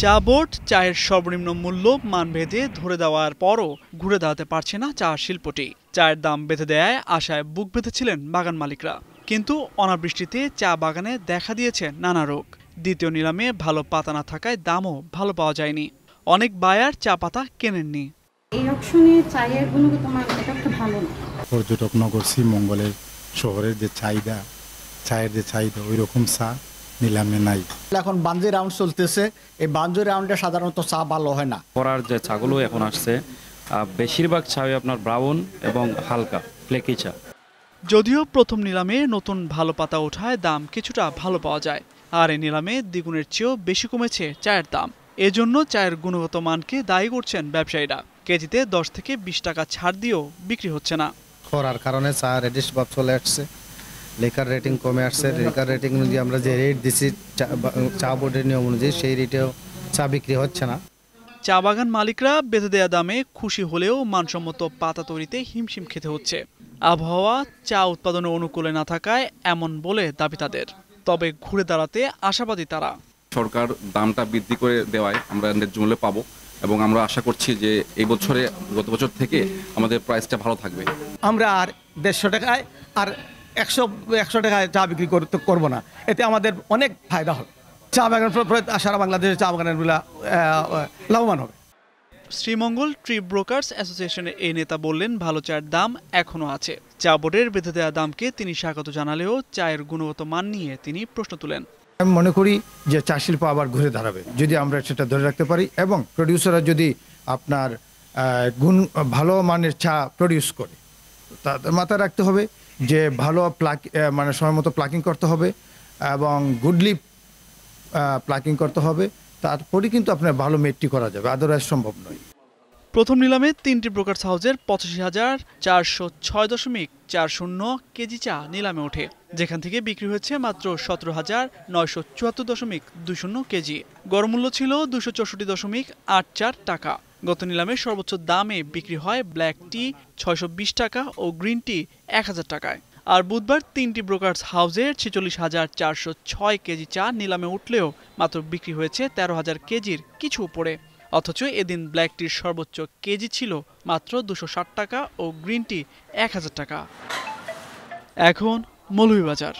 চা বোর্ড চায়ের সর্বনিম্ন মূল্য মানভেদে ধরে দেওয়ার পরও ঘুরে দাঁড়াতে পারছে না চা শিল্পটি। চায়ের দাম বেঁধে দেয়ায় আশায় বুক বেঁধেছিলেন বাগান মালিকরা, কিন্তু অনাবৃষ্টিতে চা বাগানে দেখা দিয়েছে নানা রোগ। দ্বিতীয় নিলামে ভালো পাতা না থাকায় দামও ভালো পাওয়া যায়নি। অনেক বায়ার চা পাতা কেনেননি। এই অকশনে চায়ের গুণগত মান এটা একটা ভালো না। পর্যটক নগর শ্রীমঙ্গলের শহরের যে চাহিদা, চায়ের যে চাহিদা ওই রকম চা নিলামে নাই। এখন বাঞ্জি রাউন্ড চলতেছে, এই বাঞ্জি রাউন্ডে সাধারণত চা ভালো হয় না। পরার যে চাগুলো এখন আসছে বেশিরভাগ চাই আপনার ব্রাউন এবং হালকা ফ্লেকি চা। যদিও প্রথম নিলামে নতুন ভালো পাতা ওঠায় দাম কিছুটা ভালো পাওয়া যায়, আর এই নিলামে দ্বিগুণের চেয়েও বেশি কমেছে চায়ের দাম। এজন্য চায়ের গুণগত মানকে দায়ী করছেন ব্যবসায়ীরা। কেজিতে 10 থেকে 20 টাকা ছাড় দিয়েও বিক্রি হচ্ছে না। খরার কারণে চা রেডিশ ভাব চলে আসছে, লিকার রেটিং কমে আসছে। লিকার রেটিং অনুযায়ী আমরা যে রেট দিচ্ছি চা বোর্ডের নিয়ম অনুযায়ী সেই রেটেও চা বিক্রি হচ্ছে না। চা বাগান মালিকরা বেঁধে দেয়া দামে খুশি হলেও মানসম্মত পাতা তৈরিতে হিমশিম খেতে হচ্ছে। আবহাওয়া চা উৎপাদনের অনুকূলে না থাকায় এমন বলে দাবি তাদের। তবে ঘুরে দাঁড়াতে আশাবাদী তারা। সরকার দামটা বৃদ্ধি করে দেওয়ায় আমরা ন্যায্য মূল্য পাবো এবং আমরা আশা করছি যে এই বছরে গত বছর থেকে আমাদের প্রাইসটা ভালো থাকবে। আমরা আর 150 টাকায় আর 100 টাকায় চা বিক্রি করবো না, এতে আমাদের অনেক ফায়দা হবে। চা বাগান সারা বাংলাদেশের চা বাগানেরগুলা লাভবান হবে। শ্রীমঙ্গল ট্রি ব্রোকার্স অ্যাসোসিয়েশনের এই নেতা বললেন, ভালো চায়ের দাম এখনো আছে। চা বোর্ডের বেঁধে দেওয়া দামকে তিনি স্বাগত জানালেও চায়ের গুণগত মান নিয়ে তিনি প্রশ্ন তুলেন। আমি মনে করি যে চা শিল্প আবার ঘুরে দাঁড়াবে যদি আমরা সেটা ধরে রাখতে পারি এবং প্রডিউসাররা যদি আপনার ভালো মানের চা প্রডিউস করে। তাদের মাথায় রাখতে হবে যে ভালো মানে সময় মতো প্লাকিং করতে হবে এবং গুডলি প্লাকিং করতে হবে, তারপরে কিন্তু আপনার ভালো মেটটি করা যাবে, আদারওয়াইজ সম্ভব নয়। প্রথম নিলামে 3টি ব্রোকার্স হাউসের 85,406.40 কেজি চা নিলামে ওঠে, যেখান থেকে বিক্রি হয়েছে মাত্র 17,974.20 কেজি। গড় মূল্য ছিল 264.84 টাকা। গত নিলামে সর্বোচ্চ দামে বিক্রি হয় ব্ল্যাক টি 620 টাকা ও গ্রিন টি 1000 টাকায়। আর বুধবার 3টি ব্রোকার্স হাউসের 46,406 কেজি চা নিলামে উঠলেও মাত্র বিক্রি হয়েছে 13,000 কেজির কিছু উপরে। অথচ এদিন ব্ল্যাক টির সর্বোচ্চ কেজি ছিল মাত্র 260 টাকা ও গ্রিন টি 1000 টাকা। এখন মৌলভীবাজার।